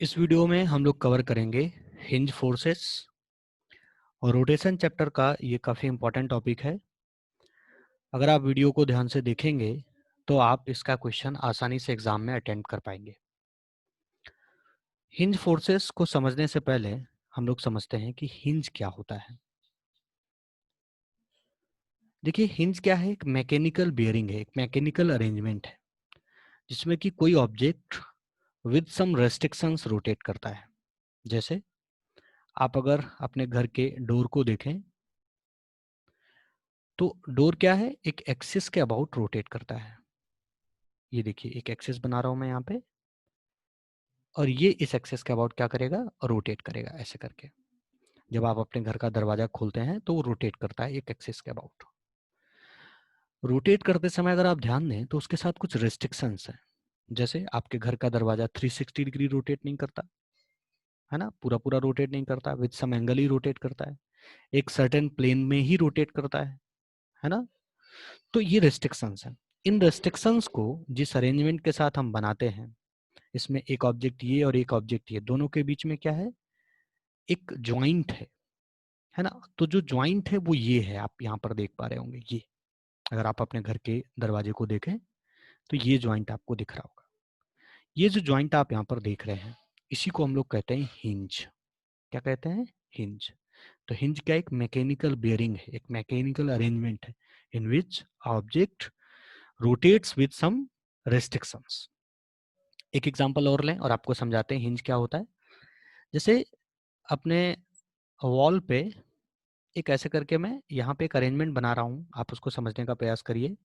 इस वीडियो में हम लोग कवर करेंगे हिंज फोर्सेस और रोटेशन चैप्टर का। ये काफ़ी इंपॉर्टेंट टॉपिक है। अगर आप वीडियो को ध्यान से देखेंगे तो आप इसका क्वेश्चन आसानी से एग्जाम में अटेम्प्ट कर पाएंगे। हिंज फोर्सेस को समझने से पहले हम लोग समझते हैं कि हिंज क्या होता है। देखिए, हिंज क्या है? एक मैकेनिकल बियरिंग है, एक मैकेनिकल अरेंजमेंट है जिसमें कि कोई object with some restrictions rotate करता है। जैसे आप अगर अपने घर के डोर को देखें तो डोर क्या है? एक एक्सिस के अबाउट रोटेट करता है। ये देखिए, एक एक्सिस बना रहा हूं मैं यहाँ पे, और ये इस एक्सिस के अबाउट क्या करेगा? रोटेट करेगा ऐसे करके। जब आप अपने घर का दरवाजा खोलते हैं तो वो रोटेट करता है एक एक्सिस के अबाउट। रोटेट करते समय अगर आप ध्यान दें तो उसके साथ कुछ रेस्ट्रिक्शंस हैं। जैसे आपके घर का दरवाजा 360 डिग्री रोटेट नहीं करता है ना, पूरा पूरा रोटेट नहीं करता, विद सम एंगल ही रोटेट करता है, एक सर्टेन प्लेन में ही रोटेट करता है ना। तो ये रेस्ट्रिक्शंस हैं। इन रेस्ट्रिक्शंस को जिस अरेंजमेंट के साथ हम बनाते हैं, इसमें एक ऑब्जेक्ट ये और एक ऑब्जेक्ट ये, दोनों के बीच में क्या है? एक ज्वाइंट है ना। तो जो ज्वाइंट है वो ये है, आप यहाँ पर देख पा रहे होंगे। ये अगर आप अपने घर के दरवाजे को देखें तो ये ज्वाइंट आपको दिख रहा होगा। ये जो ज्वाइंट आप यहाँ पर देख रहे हैं इसी को हम लोग कहते हैं हिंज। क्या कहते हैं? हिंज। तो हिंज क्या? एक मैकेनिकल बियरिंग है, एक मैकेनिकल अरेंजमेंट है in which object rotates with some restrictions. एक एग्जांपल और लें और आपको समझाते हैं हिंज क्या होता है। जैसे अपने वॉल पे एक ऐसे करके मैं यहाँ पे एक अरेंजमेंट बना रहा हूँ, आप उसको समझने का प्रयास करिए।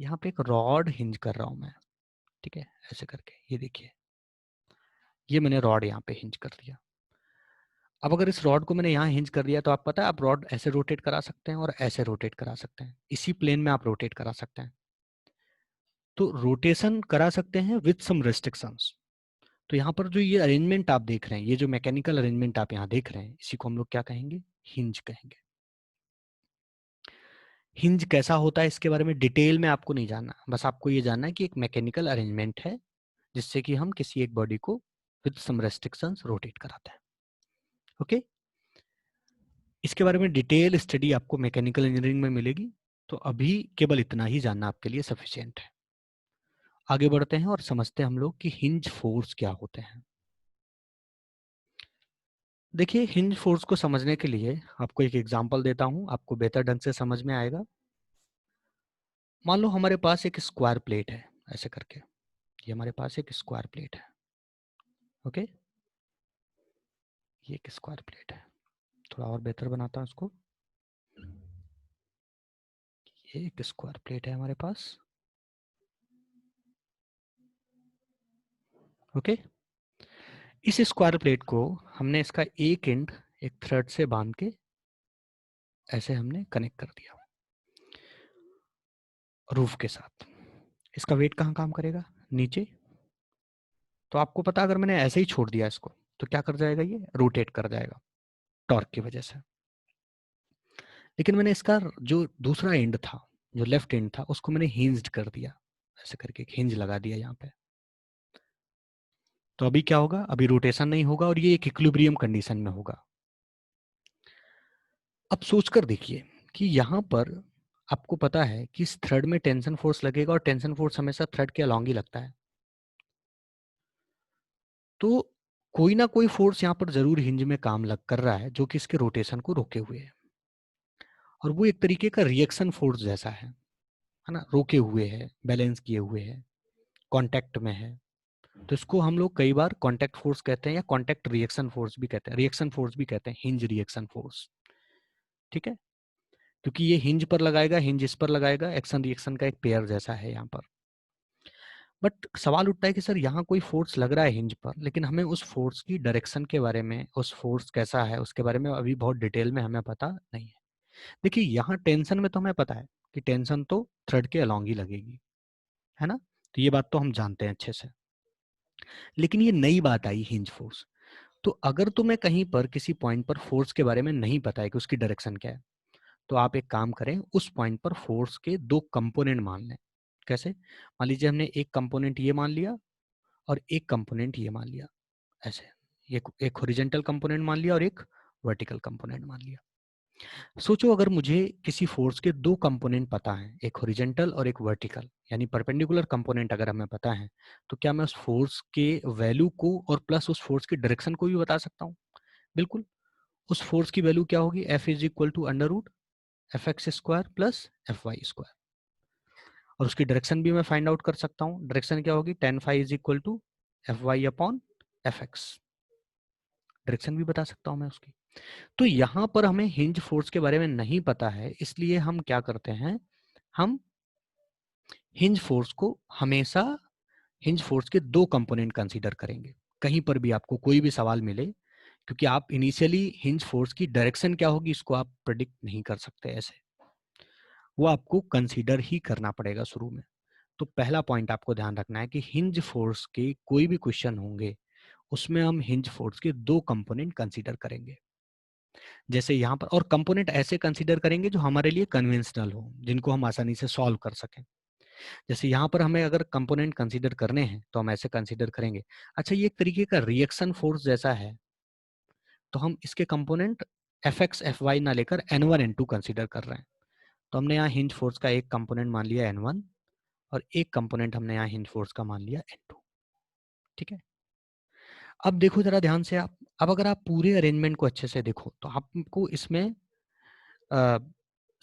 यहाँ पे एक रॉड हिंज कर रहा हूँ मैं, ठीक है, ऐसे करके। ये देखिए, ये मैंने रॉड यहाँ पे हिंज कर दिया। अब अगर इस रॉड को मैंने यहाँ हिंज कर दिया तो आप पता है आप रॉड ऐसे रोटेट करा सकते हैं और ऐसे रोटेट करा सकते हैं, इसी प्लेन में आप रोटेट करा सकते हैं। तो रोटेशन करा सकते हैं विद सम रेस्ट्रिक्शंस। तो यहाँ पर जो ये अरेंजमेंट आप देख रहे हैं, ये जो मैकेनिकल अरेंजमेंट आप यहाँ देख रहे हैं, इसी को हम लोग क्या कहेंगे? हिंज कहेंगे। हिंज कैसा होता है इसके बारे में डिटेल में आपको नहीं जानना, बस आपको ये जानना है कि एक मैकेनिकल अरेंजमेंट है जिससे कि हम किसी एक बॉडी को विद सम रेस्ट्रिक्शंस रोटेट कराते हैं। ओके, इसके बारे में डिटेल स्टडी आपको मैकेनिकल इंजीनियरिंग में मिलेगी। तो अभी केवल इतना ही जानना आपके लिए सफिशिएंट है। आगे बढ़ते हैं और समझते हैं हम लोग कि हिंज फोर्स क्या होते हैं। देखिए, हिंज फोर्स को समझने के लिए आपको एक एग्जांपल देता हूं, आपको बेहतर ढंग से समझ में आएगा। मान लो हमारे पास एक स्क्वायर प्लेट है, ऐसे करके। ये हमारे पास एक स्क्वायर प्लेट है। ओके, ये एक स्क्वायर प्लेट है। थोड़ा और बेहतर बनाता हूं इसको। ये एक स्क्वायर प्लेट है हमारे पास। ओके, इस स्क्वायर प्लेट को हमने इसका एक एंड एक थ्रेड से बांध के ऐसे हमने कनेक्ट कर दिया रूफ के साथ। इसका वेट कहाँ काम करेगा? नीचे। तो आपको पता, अगर मैंने ऐसे ही छोड़ दिया इसको तो क्या कर जाएगा? ये रोटेट कर जाएगा टॉर्क की वजह से। लेकिन मैंने इसका जो दूसरा एंड था, जो लेफ्ट एंड था, उसको मैंने हिंज्ड कर दिया, ऐसे करके एक हिंज लगा दिया यहाँ पे। तो अभी क्या होगा? अभी रोटेशन नहीं होगा और ये एक इक्विलिब्रियम कंडीशन में होगा। अब सोचकर देखिए कि यहाँ पर आपको पता है कि इस थ्रेड में टेंशन फोर्स लगेगा और टेंशन फोर्स हमेशा थ्रेड के अलॉन्ग ही लगता है। तो कोई ना कोई फोर्स यहाँ पर जरूर हिंज में काम लग कर रहा है जो कि इसके रोटेशन को रोके हुए है, और वो एक तरीके का रिएक्शन फोर्स जैसा है ना, रोके हुए है, बैलेंस किए हुए है, कांटेक्ट में है। तो इसको हम लोग कई बार कांटेक्ट फोर्स कहते हैं या कांटेक्ट रिएक्शन फोर्स भी कहते हैं, रिएक्शन फोर्स भी कहते हैं, हिंज रिएक्शन फोर्स। ठीक है, क्योंकि ये हिंज पर लगाएगा, हिंज इस पर लगाएगा, एक्शन रिएक्शन का एक पेयर जैसा है यहाँ पर। बट सवाल उठता है कि सर यहाँ कोई फोर्स लग रहा है हिंज पर, लेकिन हमें उस फोर्स की डायरेक्शन के बारे में, उस फोर्स कैसा है उसके बारे में अभी बहुत डिटेल में हमें पता नहीं है। देखिए, यहाँ टेंशन में तो हमें पता है कि टेंशन तो थ्रेड के अलॉन्ग ही लगेगी, है ना। तो ये बात तो हम जानते हैं अच्छे से। लेकिन ये नई बात आई हिंज फोर्स। तो अगर तुम्हें कहीं पर किसी पॉइंट पर फोर्स के बारे में नहीं पता है कि उसकी डायरेक्शन क्या है, तो आप एक काम करें, उस पॉइंट पर फोर्स के दो कंपोनेंट मान लें। कैसे? मान लीजिए हमने एक कंपोनेंट ये मान लिया और एक कंपोनेंट ये मान लिया। ऐसे एक हॉरिजॉन्टल कंपोनेंट मान लिया और एक वर्टिकल कंपोनेंट मान लिया। सोचो अगर मुझे किसी फोर्स के दो कंपोनेंट पता है, एक हॉरिजॉन्टल और एक वर्टिकल, यानी परपेंडिकुलर कंपोनेंट अगर हमें पता है, तो क्या मैं उस फोर्स के वैल्यू को और प्लस उस फोर्स की डायरेक्शन को भी बता सकता हूँ? बिल्कुल। उस फोर्स की वैल्यू क्या होगी? F is equal to under root F X square plus F Y square, और उसकी डायरेक्शन भी मैं फाइंड आउट कर सकता हूँ। डायरेक्शन क्या होगी? tan phi is equal to F Y upon F X. Direction भी बता सकता हूँ मैं उसकी। तो यहाँ पर हमें हिंज फोर्स के बारे में नहीं पता है, इसलिए हम क्या करते हैं, हम हिंज फोर्स को हमेशा हिंज फोर्स के दो कंपोनेंट कंसीडर करेंगे। कहीं पर भी आपको कोई भी सवाल मिले, क्योंकि आप इनिशियली हिंज फोर्स की डायरेक्शन क्या होगी इसको आप प्रेडिक्ट नहीं कर सकते, ऐसे वो आपको कंसीडर ही करना पड़ेगा शुरू में। तो पहला पॉइंट आपको ध्यान रखना है कि हिंज फोर्स के कोई भी क्वेश्चन होंगे उसमें हम हिंज फोर्स के दो कंपोनेंट कंसीडर करेंगे। जैसे यहाँ पर, और कंपोनेंट ऐसे कंसीडर करेंगे जो हमारे लिए कन्वेंशनल हो, जिनको हम आसानी से सॉल्व कर सकें। जैसे यहाँ पर हमें अगर कंपोनेंट कंसीडर करने हैं तो हम ऐसे कंसीडर करेंगे, अच्छा ये एक तरीके का रिएक्शन फोर्स जैसा है, तो हम इसके component F X F Y ना लेकर N1 N2 कंसीडर कर रहे हैं। तो हमने यहाँ हिंज फोर्स का एक कंपोनेंट मान लिया N1 और एक कंपोनेंट हमने यहाँ हिंज फोर्स का मान लिया N2। ठीक है, अब देखो जरा ध्यान से आप, अब अगर आप पूरे अरेंजमेंट को अच्छे से देखो तो आपको इसमें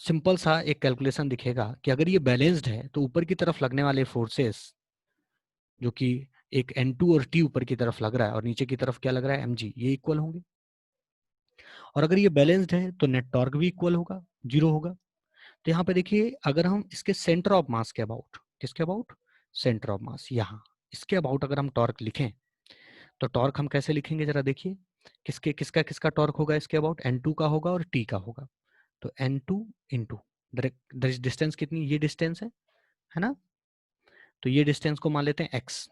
सिंपल सा एक कैलकुलेशन दिखेगा कि अगर ये बैलेंस्ड है तो ऊपर की तरफ लगने वाले फोर्सेस जो कि एक N2 और T ऊपर की तरफ लग रहा है और नीचे की तरफ क्या लग रहा है mg, ये इक्वल होंगे। और अगर ये बैलेंस्ड है तो नेट टॉर्क भी इक्वल होगा, जीरो होगा। तो यहाँ पे देखिए अगर हम इसके सेंटर ऑफ मास के अबाउट, किसके अबाउट? सेंटर ऑफ मास, यहाँ इसके अबाउट अगर हम टॉर्क लिखें तो टॉर्क हम कैसे लिखेंगे जरा देखिए, किसके किसका किसका टॉर्क होगा इसके अबाउट? N2 का होगा और T का होगा। तो N2 इंटू डिस्टेंस कितनी, ये डिस्टेंस है ना, तो ये डिस्टेंस को मान लेते हैं x।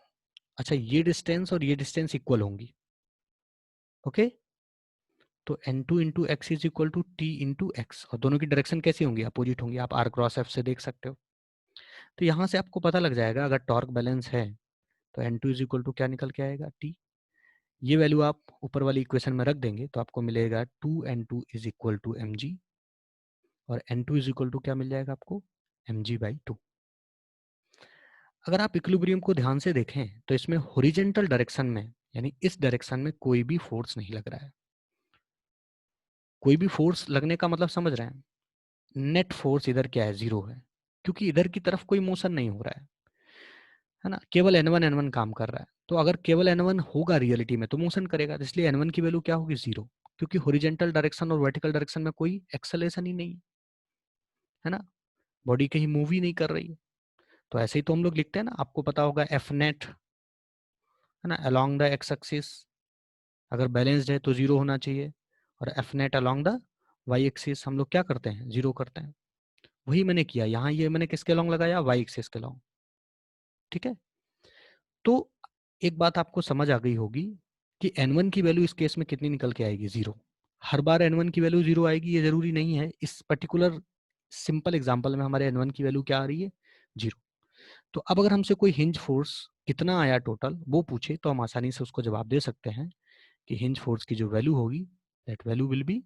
अच्छा ये डिस्टेंस और ये डिस्टेंस इक्वल होंगी, ओके। तो N2 into X is equal to T into X, और दोनों की डायरेक्शन कैसी होंगी? अपोजिट होंगी, आप आर क्रॉस एफ से देख सकते हो। तो यहाँ से आपको पता लग जाएगा अगर टॉर्क बैलेंस है तो N2 इज इक्वल टू क्या निकल के आएगा? टी। ये वैल्यू आप ऊपर वाली इक्वेशन में रख देंगे तो आपको मिलेगा 2N2 is equal to mg, और N2 इज इक्वल टू क्या मिल जाएगा आपको? mg/2। अगर आप इक्विलिब्रियम को ध्यान से देखें तो इसमें हॉरिजॉन्टल डायरेक्शन में, यानी इस डायरेक्शन में कोई भी फोर्स नहीं लग रहा है। कोई भी फोर्स लगने का मतलब समझ रहे हैं? नेट फोर्स इधर क्या है? जीरो है, क्योंकि इधर की तरफ कोई मोशन नहीं हो रहा है ना, केवल N1 काम कर रहा है। तो अगर केवल N1 होगा रियलिटी में तो मोशन करेगा, तो इसलिए N1 की वैल्यू क्या होगी? जीरो, क्योंकि हॉरिजॉन्टल डायरेक्शन और वर्टिकल डायरेक्शन में कोई एक्सेलरेशन ही नहीं है ना, बॉडी कहीं मूव ही नहीं कर रही है। तो ऐसे ही तो हम लोग लिखते हैं ना, आपको पता होगा एफ नेट है ना अलोंग द एक्स एक्सिस, अगर बैलेंस्ड है तो जीरो होना चाहिए, और F net along the Y axis हम लोग क्या करते हैं? जीरो करते हैं। वही मैंने किया यहाँ, ये मैंने किसके अलोंग लगाया? वाई एक्सिस के अलोंग। ठीक है, तो एक बात आपको समझ आ गई होगी कि N1 की वैल्यू इस केस में कितनी निकल के आएगी? जीरो। हर बार N1 की वैल्यू जीरो आएगी ये जरूरी नहीं है, इस पर्टिकुलर सिंपल एग्जांपल में हमारे N1 की वैल्यू क्या आ रही है? जीरो। तो अब अगर हमसे कोई हिंज फोर्स कितना आया टोटल वो पूछे तो हम आसानी से उसको जवाब दे सकते हैं कि हिंज फोर्स की जो वैल्यू होगी that value will be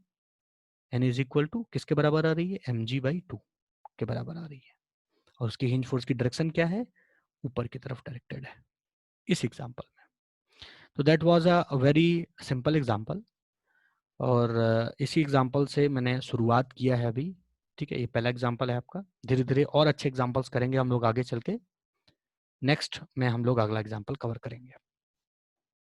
N is equal to किसके बराबर आ रही है? mg/2 के बराबर आ रही है, और उसकी हिंज फोर्स की डायरेक्शन क्या है? ऊपर की तरफ डायरेक्टेड है इस एग्जांपल में। तो that was a very simple example, और इसी एग्जांपल से मैंने शुरुआत किया है अभी। ठीक है, ये पहला एग्जांपल है आपका, धीरे धीरे और अच्छे एग्जांपल्स करेंगे हम लोग आगे चल के। नेक्स्ट में हम लोग अगला एग्जांपल कवर करेंगे।